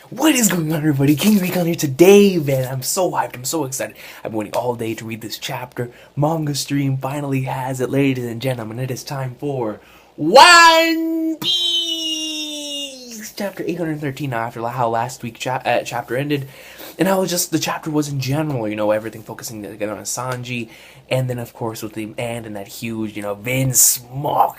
What is going on, everybody? King Recon here today, man. I'm so hyped. I'm so excited. I've been waiting all day to read this chapter. Manga Stream finally has it, ladies and gentlemen. It is time for One Piece! Chapter 813, after how last week chapter ended. And how just the chapter was in general, everything focusing together on Sanji. And then, of course, with the end and that huge, Vince Smoke,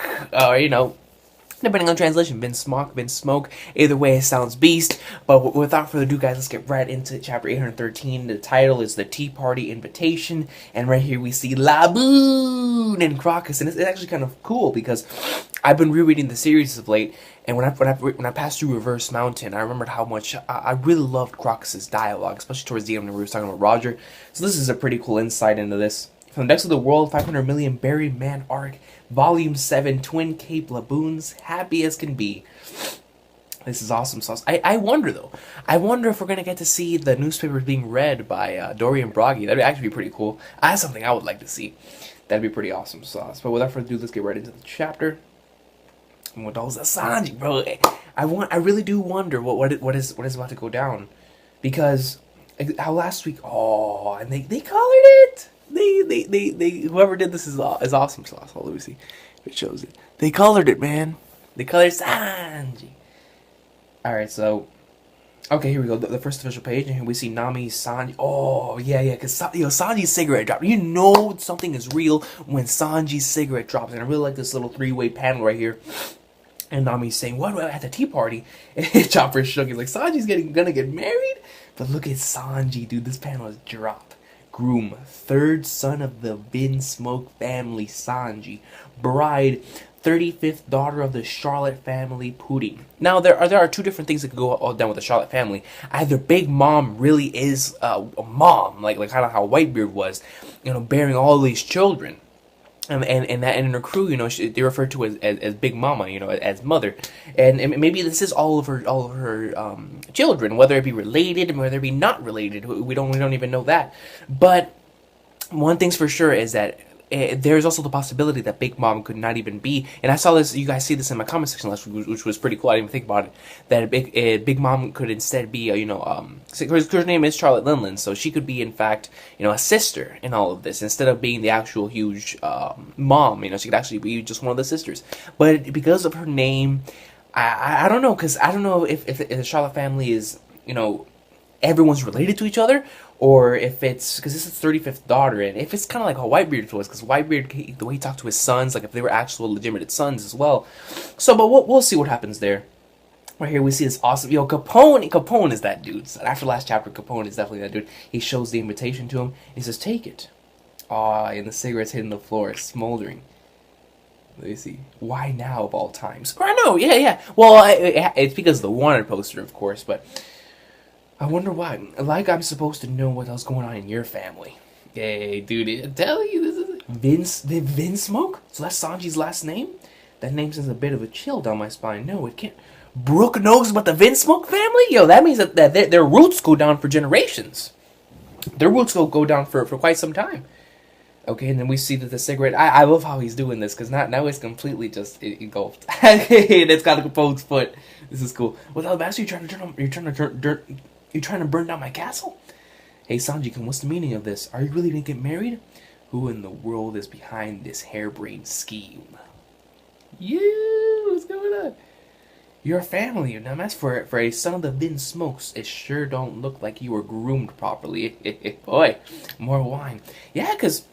depending on translation, Vince Smoke. Either way, it sounds beast. But without further ado, guys, let's get right into chapter 813. The title is The Tea Party Invitation. And right here we see Laboon and Crocus. And it's actually kind of cool because I've been rereading the series of late. And when I passed through Reverse Mountain, I remembered how much I really loved Crocus's dialogue, especially towards the end when we were talking about Roger. So this is a pretty cool insight into this. From the Decks of the World, 500 Million Buried Man Arc, Volume 7, Twin Cape Laboons, happy as can be. This is awesome sauce. I wonder, though. I wonder if we're going to get to see the newspapers being read by Dorian Broggy. That would actually be pretty cool. That's something I would like to see. That'd be pretty awesome sauce. But without further ado, let's get right into the chapter. And what else? Sanji, bro. I really do wonder what is about to go down. Because how last week, and they colored it. They whoever did this is awesome sauce. Hold on, let me see if it shows it. They colored it, man. They colored Sanji. Alright, so okay, here we go. The first official page, and here we see Nami, Sanji. Oh, yeah, because Sanji's cigarette dropped. You know something is real when Sanji's cigarette drops. And I really like this little three-way panel right here. And Nami's saying, "What at the tea party?" And Chopper's shook. He's like, "Sanji's gonna get married?" But look at Sanji, dude. This panel is dropped. Groom, third son of the Vin Smoke family, Sanji. Bride, 35th daughter of the Charlotte family, Pudding. Now, there are two different things that could go all down with the Charlotte family. Either Big Mom really is a mom, like kind of how Whitebeard was, bearing all these children. And in her crew, they refer to as Big Mama, as mother, and maybe this is all of her children, whether it be related, whether it be not related, we don't even know that. But one thing's for sure is that there's also the possibility that Big Mom could not even be, and I saw this, you guys see this in my comment section last week, which was pretty cool. I didn't even think about it, that Big Mom could instead be, her name is Charlotte Linland, so she could be, in fact, a sister in all of this, instead of being the actual huge mom, she could actually be just one of the sisters. But because of her name, I don't know, because I don't know if the Charlotte family is, everyone's related to each other, or if it's, because this is 35th daughter, and if it's kind of like how Whitebeard was, because Whitebeard, the way he talked to his sons, like if they were actual legitimate sons as well. So, but we'll see what happens there. Right here we see this awesome, Capone is that dude. So after last chapter, Capone is definitely that dude. He shows the invitation to him, and he says, "Take it." And the cigarette's hitting the floor, smoldering. Let me see. Why now of all times? I know, yeah. Well, it's because of the wanted poster, of course, but I wonder why. Like I'm supposed to know what else going on in your family. Hey, dude, I tell you, this is Vin Smoke? So that's Sanji's last name? That name sends a bit of a chill down my spine. No, it can't. Brooke knows about the Vin Smoke family? Yo, that means that their roots go down for generations. Their roots go down for quite some time. Okay, and then we see that the cigarette. I love how he's doing this, because now it's completely just engulfed. And it's got a Capone's foot. This is cool. Well, Alabasta, you trying to burn down my castle? Hey, Sanji-kun, what's the meaning of this? Are you really gonna get married? Who in the world is behind this harebrained scheme? What's going on? Your family, you dumbass. For a son of the Vin Smokes, it sure don't look like you were groomed properly. Boy, more wine. Yeah, because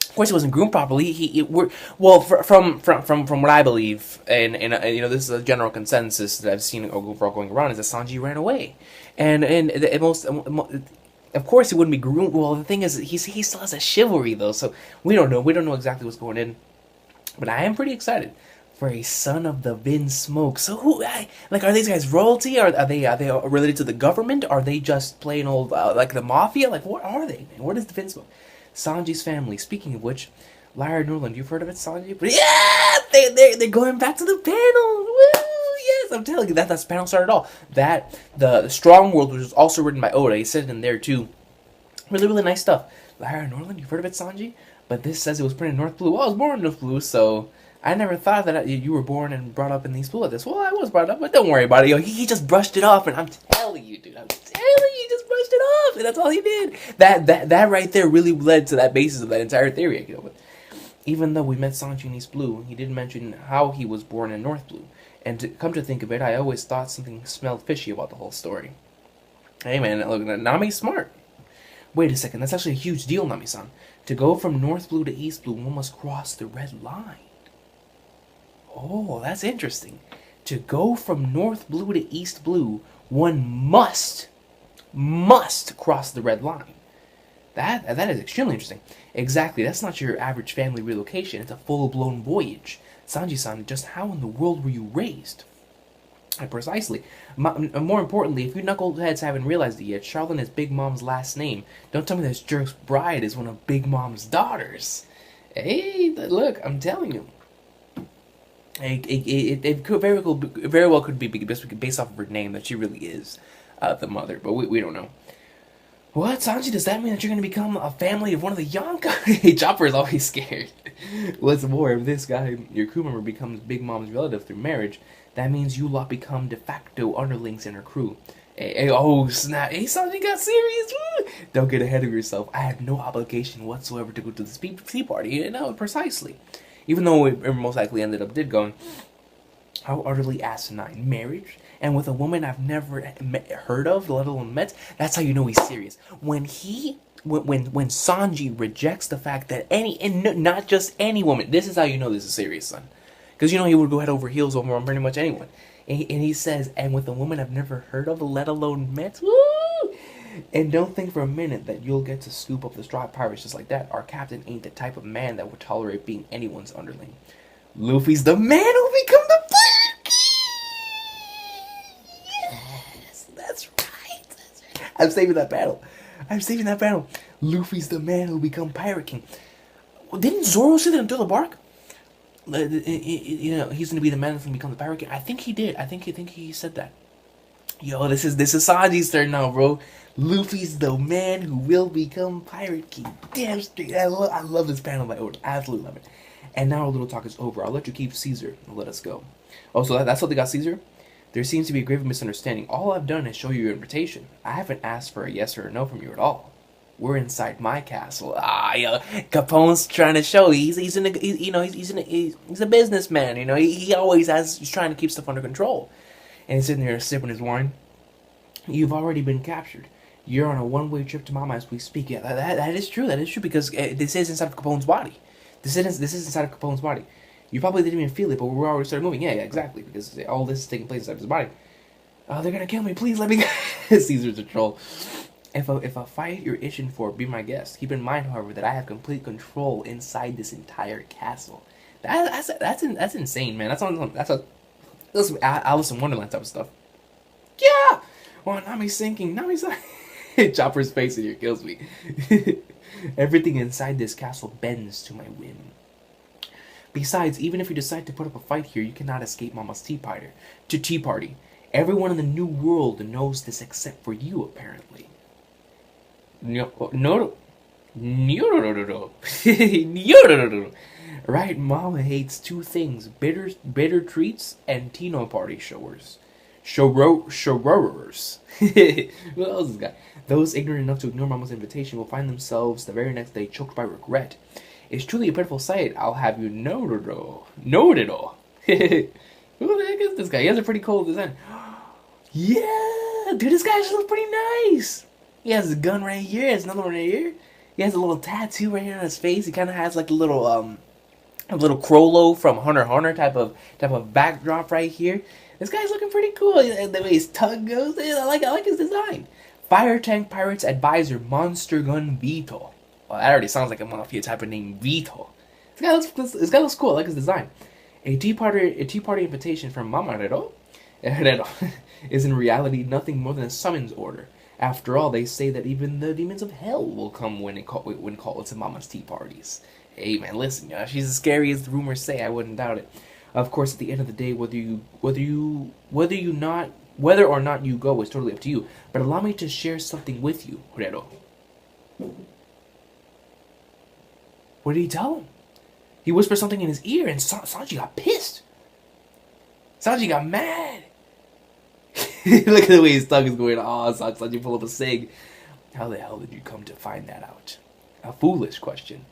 of course he wasn't groomed properly. From what I believe, and this is a general consensus that I've seen overall going around, is that Sanji ran away, and of course he wouldn't be groomed. Well, the thing is, he still has a chivalry though, so we don't know exactly what's going in, but I am pretty excited for a son of the Vin Smoke. So are these guys royalty? Are they related to the government? Are they just plain old like the mafia? Like what are they? Man? What is the Vin Smoke? Sanji's family. Speaking of which, Lyra Norland, you've heard of it, Sanji? But yeah, they're going back to the panel. Woo! Yes, I'm telling you, that's the panel started all. That the Strong World, which was also written by Oda, he said it in there too. Really nice stuff. Lyra Norland, you've heard of it, Sanji? But this says it was printed in North Blue. Well, I was born in North Blue, so I never thought that you were born and brought up in these Blue like this. Well, I was brought up, but don't worry about it. He just brushed it off, and I'm telling telling you, dude. I'm telling you, just brushed it off, and that's all he did. That right there really led to that basis of that entire theory. You know, but even though we met Sanji in East Blue, he didn't mention how he was born in North Blue. And to come to think of it, I always thought something smelled fishy about the whole story. Hey man, look, Nami's smart. Wait a second, that's actually a huge deal, Nami-san. To go from North Blue to East Blue, one must cross the red line. Oh, that's interesting. To go from North Blue to East Blue, one must cross the red line. That is extremely interesting. Exactly, that's not your average family relocation. It's a full-blown voyage. Sanji-san, just how in the world were you raised? Precisely. More importantly, if you knuckleheads haven't realized it yet, Charlene is Big Mom's last name. Don't tell me this jerk's bride is one of Big Mom's daughters. Hey, look, I'm telling you. It could very well could be based off of her name that she really is the mother, but we don't know. What, Sanji, does that mean that you're going to become a family of one of the Yonko? Chopper is always scared. What's more, if this guy, your crew member, becomes Big Mom's relative through marriage, that means you lot become de facto underlings in her crew. Hey, oh, snap. Hey, Sanji got serious. Woo! Don't get ahead of yourself. I had no obligation whatsoever to go to this tea party. You know, precisely. Even though it most likely did going. How utterly asinine. Marriage? And with a woman I've never heard of, let alone met? That's how you know he's serious. When Sanji rejects the fact that not just any woman, this is how you know this is serious, son. Because you know he would go head over heels over on pretty much anyone. And he says, and with a woman I've never heard of, let alone met? Woo! And don't think for a minute that you'll get to scoop up the straw pirates just like that. Our captain ain't the type of man that would tolerate being anyone's underling. Luffy's the man who become the pirate king! Yes, that's right. I'm saving that battle. Luffy's the man who become pirate king. Didn't Zoro say that in Thriller Bark? You know, he's gonna be the man that's gonna become the pirate king. I think he did. I think he said that. Yo, this is Sanji's turn now, bro. Luffy's the man who will become pirate king. Damn straight. I love this panel. I absolutely love it. And now our little talk is over. I'll let you keep Caesar and let us go. Oh, so that's how they got Caesar? There seems to be a grave misunderstanding. All I've done is show you your invitation. I haven't asked for a yes or a no from you at all. We're inside my castle. Yo, Capone's trying to show he's a businessman. You know, he's trying to keep stuff under control. And he's sitting there sipping his wine. You've already been captured. You're on a one-way trip to Mama as we speak. Yeah, that is true. That is true because this is inside of Capone's body. This is inside of Capone's body. You probably didn't even feel it, but we're already started moving. Yeah, exactly. Because all this is taking place inside his body. They're gonna kill me. Please let me go. Caesar's a troll. If a fight you're itching for, be my guest. Keep in mind, however, that I have complete control inside this entire castle. That's insane, man. That's Alice in Wonderland type of stuff. Yeah. Well, Nami's sinking. Chopper's face in here kills me. Everything inside this castle bends to my whim. Besides, even if you decide to put up a fight here, you cannot escape Mama's tea party. Everyone in the New World knows this except for you, apparently. No. Right, Mama hates two things: bitter treats and Tino party showers. Showers. Who else is this guy? Those ignorant enough to ignore Mama's invitation will find themselves the very next day choked by regret. It's truly a pitiful sight, I'll have you know it all. Who the heck is this guy? He has a pretty cool design. Yeah, dude, this guy just looks pretty nice. He has a gun right here. He has another one right here. He has a little tattoo right here on his face. He kind of has like a little Crollo from Hunter x Hunter type of backdrop right here. This guy's looking pretty cool. The way his tongue goes, I like his design. Fire Tank Pirates Advisor Monster Gun Vito. Well, that already sounds like a mafia type of name, Vito. This guy looks cool. I like his design. A tea party invitation from Mama Herrero is in reality nothing more than a summons order. After all, they say that even the demons of hell will come when called to Mama's tea parties. Hey man, listen, she's as scary as the rumors say. I wouldn't doubt it. Of course, at the end of the day, whether or not you go is totally up to you. But allow me to share something with you, Herrero. What did he tell him? He whispered something in his ear, and Sanji got pissed. Sanji got mad. Look at the way his tongue is going. Oh, Sanji pull up a cig. How the hell did you come to find that out? A foolish question.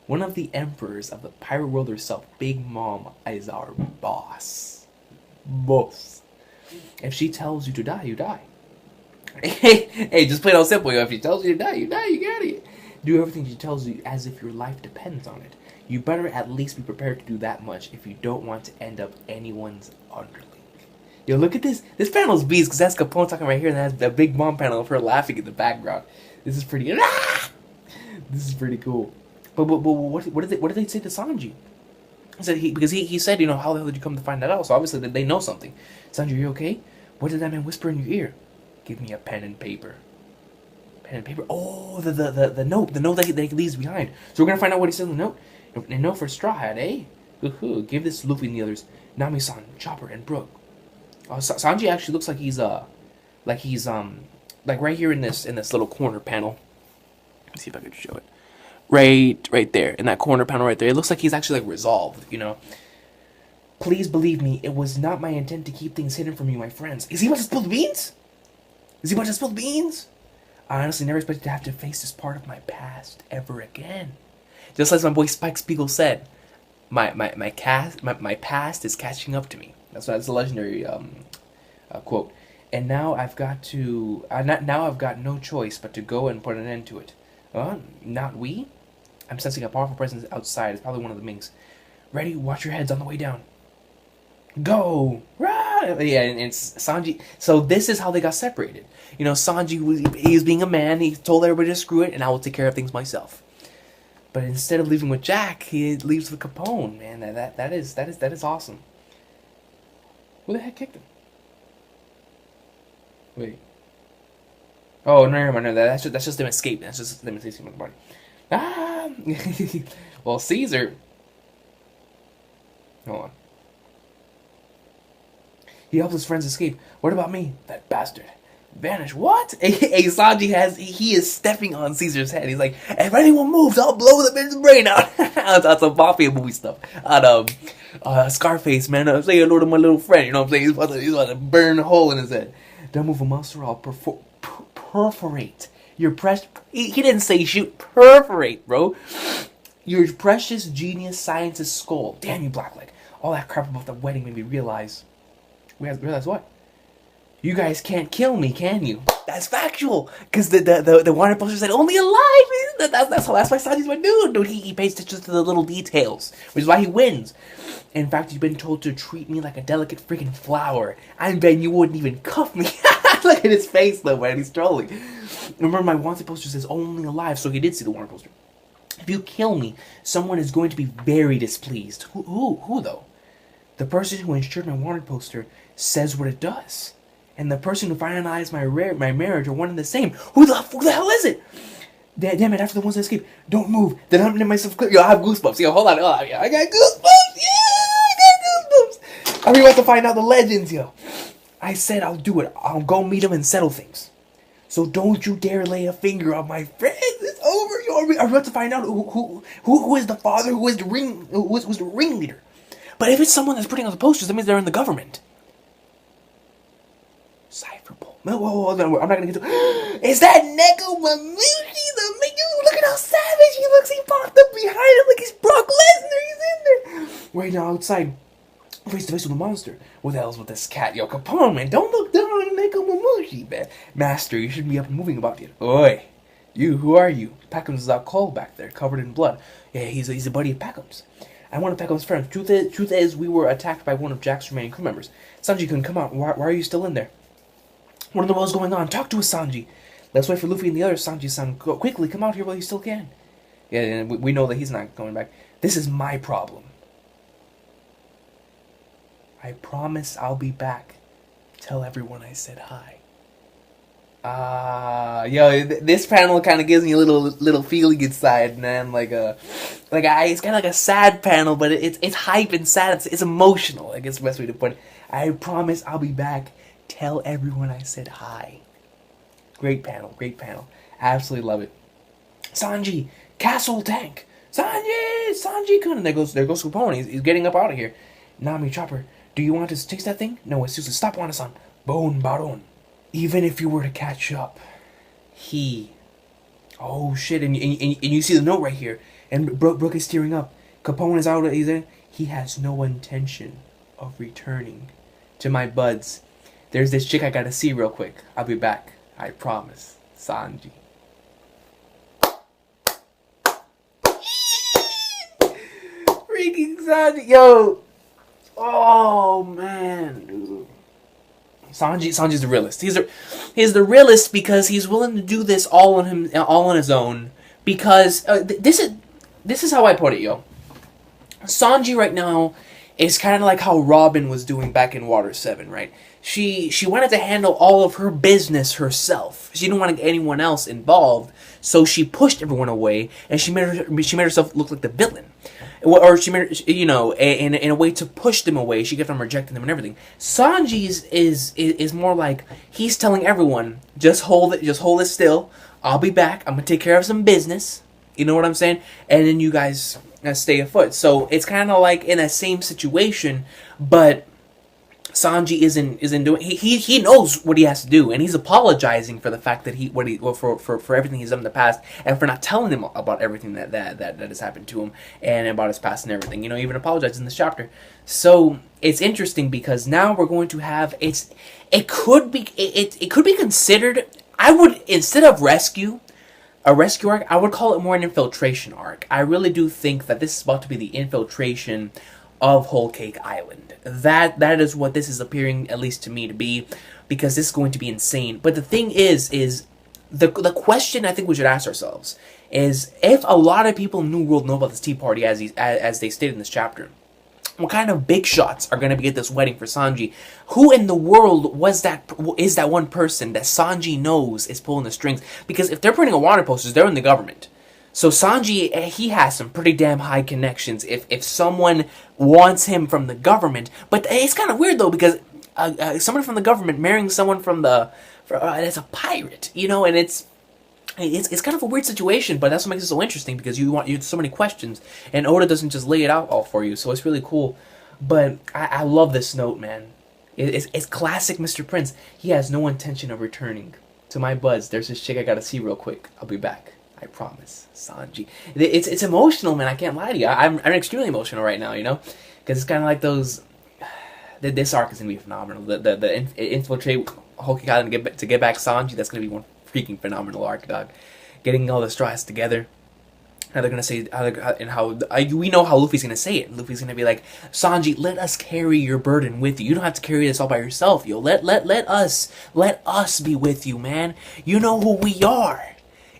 One of the emperors of the pirate world herself, Big Mom, is our boss. Boss. If she tells you to die, you die. Hey, just plain out simple. If she tells you to die, you die. You got it. Do everything she tells you as if your life depends on it. You better at least be prepared to do that much if you don't want to end up anyone's underling. Yo, look at this. This panel's beast, because that's Capone talking right here, and that's the Big Mom panel of her laughing in the background. This is pretty... This is pretty cool. But what did they say to Sanji? He said, you know, how the hell did you come to find that out? So obviously they know something. Sanji, are you okay? What did that man whisper in your ear? Give me a pen and paper. Pen and paper. Oh, the note. The note that he leaves behind. So we're going to find out what he said in the note. A note for Straw Hat, eh? Give this to Luffy and the others. Nami-san, Chopper, and Brook. Sanji actually looks like he's like right here in this little corner panel. Let's see if I can show it. Right there, in that corner panel right there. It looks like he's actually like resolved, you know. Please believe me, it was not my intent to keep things hidden from you, my friends. Is he about to spill the beans? I honestly never expected to have to face this part of my past ever again. Just as my boy Spike Spiegel said, my past is catching up to me. That's a legendary quote. And now I've got no choice but to go and put an end to it. Not we? I'm sensing a powerful presence outside. It's probably one of the Minks. Ready? Watch your heads on the way down. Go! Rah! Yeah, and it's Sanji. So this is how they got separated. You know, Sanji was being a man. He told everybody to screw it, and I will take care of things myself. But instead of leaving with Jack, he leaves with Capone. Man, that is awesome. Who the heck kicked him? Wait. Oh, no, that's just them escaping. That's just them escaping the party. Ah! Well, Caesar... Hold on. He helped his friends escape. What about me? That bastard. Vanish. What? Hey, Sanji he is stepping on Caesar's head. He's like, if anyone moves, I'll blow the man's brain out. That's some mafia movie stuff. On Scarface, man. I'm saying hello to my little friend. You know what I'm saying? He's about to burn a hole in his head. Don't move a monster, I'll perforate your precious... He didn't say shoot. Perforate, bro. Your precious genius scientist's skull. Damn you, Blackleg. All that crap about the wedding made me realize... Realize what? You guys can't kill me, can you? That's factual. Because the wanted poster said, only alive. That's why Sanji's my dude. He pays attention to the little details. Which is why he wins. In fact, you've been told to treat me like a delicate freaking flower. I bet you wouldn't even cuff me. Look at his face, though, man. He's trolling. Remember, my wanted poster says only alive, so he did see the wanted poster. If you kill me, someone is going to be very displeased. Who though? The person who insured my wanted poster says what it does. And the person who finalized my marriage are one and the same. Who the hell is it? Damn it, after the ones that escape, don't move. Then I'm in myself. Yo, I have goosebumps. Yo, hold on. I got goosebumps. Yeah, I got goosebumps. I'm about to find out the legends, yo. I said I'll do it. I'll go meet him and settle things. So don't you dare lay a finger on my friends. It's over. I'm about to find out who is the father, who's the ringleader. But if it's someone that's putting on the posters, that means they're in the government. Cypherpole. Whoa, I'm not gonna get to... Is that Neko Mamushi? Look at how savage he looks. He popped up behind him like he's Brock Lesnar. He's in there. Right now, outside, face to face with a monster. What the hell's with this cat? Yo, Capone, man. Don't look down on Neko Mamushi, man. Master, you shouldn't be up and moving about yet. Oi. You, who are you? Peckham's is out cold back there, covered in blood. Yeah, he's a buddy of Peckham's. I'm one of Peckham's friends. Truth is, we were attacked by one of Jack's remaining crew members. Sanji-kun, come out. Why are you still in there? What in the world's going on? Talk to us, Sanji. Let's wait for Luffy and the others. Sanji-san, quickly, come out here while you still can. Yeah, and we know that he's not coming back. This is my problem. I promise I'll be back. Tell everyone I said hi. Yo, this panel kind of gives me a little feeling inside, man. It's kind of like a sad panel, but it's hype and sad. It's emotional. I guess the best way to put it. I promise I'll be back. Tell everyone I said hi. Great panel. Absolutely love it. Sanji, Castle Tank. Sanji-kun. And there goes Capone. He's getting up out of here. Nami, Chopper, do you want to chase that thing? No, it's Susan. Stop, Wanasan. Bon Baron. Even if you were to catch up, he... Oh, shit, and you see the note right here. And Brooke is tearing up. Capone is out. He has no intention of returning. To my buds, there's this chick I gotta see real quick. I'll be back. I promise. Sanji. Freaking Sanji. Yo. Oh, man, dude. Sanji's the realist. He's the realist because he's willing to do this all on his own. Because this is how I put it, yo. Sanji right now is kind of like how Robin was doing back in Water 7, right? She wanted to handle all of her business herself. She didn't want to get anyone else involved, so she pushed everyone away, and she made herself look like the villain. Or she made, in a way to push them away. She kept on rejecting them and everything. Sanji is more like he's telling everyone, just hold it still. I'll be back. I'm gonna take care of some business. You know what I'm saying? And then you guys stay afoot. So it's kind of like in that same situation, but Sanji isn't doing. He knows what he has to do, and he's apologizing for the fact that for everything he's done in the past, and for not telling him about everything that has happened to him, and about his past and everything. Even apologized in this chapter. So it's interesting because now we're going to have it could be considered. I would, instead of a rescue arc, I would call it more an infiltration arc. I really do think that this is about to be the infiltration of Whole Cake Island. That is what this is appearing, at least to me, to be, because this is going to be insane. But the thing is the question I think we should ask ourselves is, if a lot of people in New World know about this Tea Party as they stated in this chapter, what kind of big shots are going to be at this wedding for Sanji? Who in the world is that one person that Sanji knows is pulling the strings? Because if they're printing a water posters, they're in the government. So Sanji, he has some pretty damn high connections if someone wants him from the government. But it's kind of weird, though, because someone from the government marrying someone that's a pirate, and it's kind of a weird situation, but that's what makes it so interesting, because you have so many questions, and Oda doesn't just lay it out all for you, so it's really cool. But I love this note, man. It's classic Mr. Prince. He has no intention of returning. To my buds, there's this chick I gotta see real quick. I'll be back. I promise. Sanji. It's emotional, man. I can't lie to you. I'm extremely emotional right now, because it's kind of like those. This arc is gonna be phenomenal. The infiltrate Whole Cake Island to get back Sanji. That's gonna be one freaking phenomenal arc, dog. Getting all the straws together. How they're gonna say, we know how Luffy's gonna say it. Luffy's gonna be like, Sanji, let us carry your burden with you. You don't have to carry this all by yourself, yo. Let us be with you, man. You know who we are.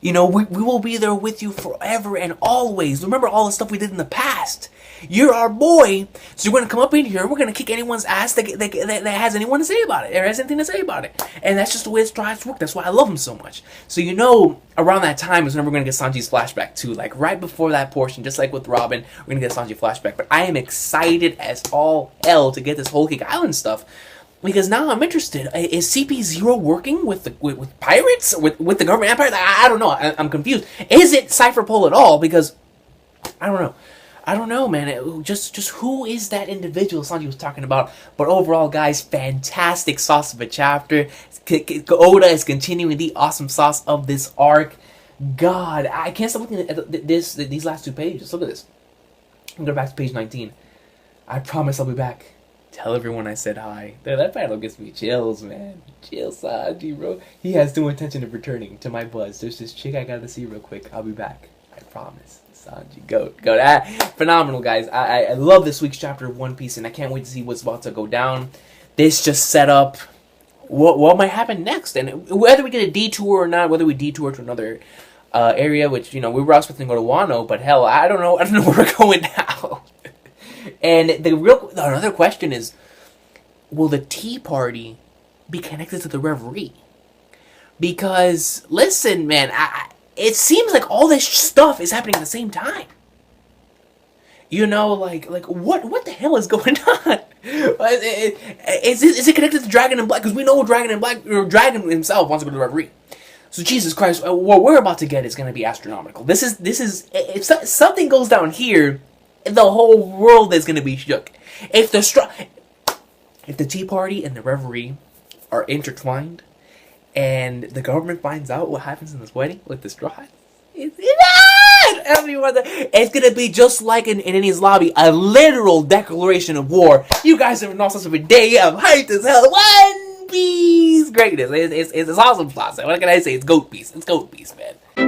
We will be there with you forever and always. Remember all the stuff we did in the past. You're our boy, so you're going to come up in here and we're going to kick anyone's ass that has anyone to say about it, or has anything to say about it. And that's just the way strides work. That's why I love him so much. So around that time is when we're going to get Sanji's flashback too. Like right before that portion, just like with Robin, we're going to get Sanji flashback. But I am excited as all hell to get this Whole Cake Island stuff. Because now I'm interested. Is CP0 working with pirates? With the government empire? I don't know. I'm confused. Is it Cypher Pole at all? Because I don't know. I don't know, man. Just who is that individual Sanji was talking about? But overall, guys, fantastic sauce of a chapter. Oda is continuing the awesome sauce of this arc. God, I can't stop looking at these last two pages. Look at this. I'm going back to page 19. I promise I'll be back. Tell everyone I said hi. That panel gives me chills, man. Chill, Sanji, bro. He has no intention of returning. To my buzz, there's this chick I gotta see real quick. I'll be back. I promise. Sanji, go. Phenomenal, guys. I love this week's chapter of One Piece, and I can't wait to see what's about to go down. This just set up what might happen next, and whether we get a detour or not, whether we detour to another area, which we were expecting to go to Wano, but hell, I don't know where we're going now. And another question is, will the Tea Party be connected to the Reverie? Because, listen, man, it seems like all this stuff is happening at the same time. Like what the hell is going on? Is it connected to Dragon in Black? Because we know Dragon in Black, or Dragon himself wants to go to the Reverie. So Jesus Christ, what we're about to get is going to be astronomical. This is if something goes down here, the whole world is going to be shook. If the Tea Party and the Reverie are intertwined, and the government finds out what happens in this wedding with the Straw Hats. It's gonna be just like in Indian's lobby, a literal declaration of war. You guys have an awesome day. I'm hyped as hell. One Piece greatness. It's awesome sauce. What can I say? It's goat piece. It's goat piece, man.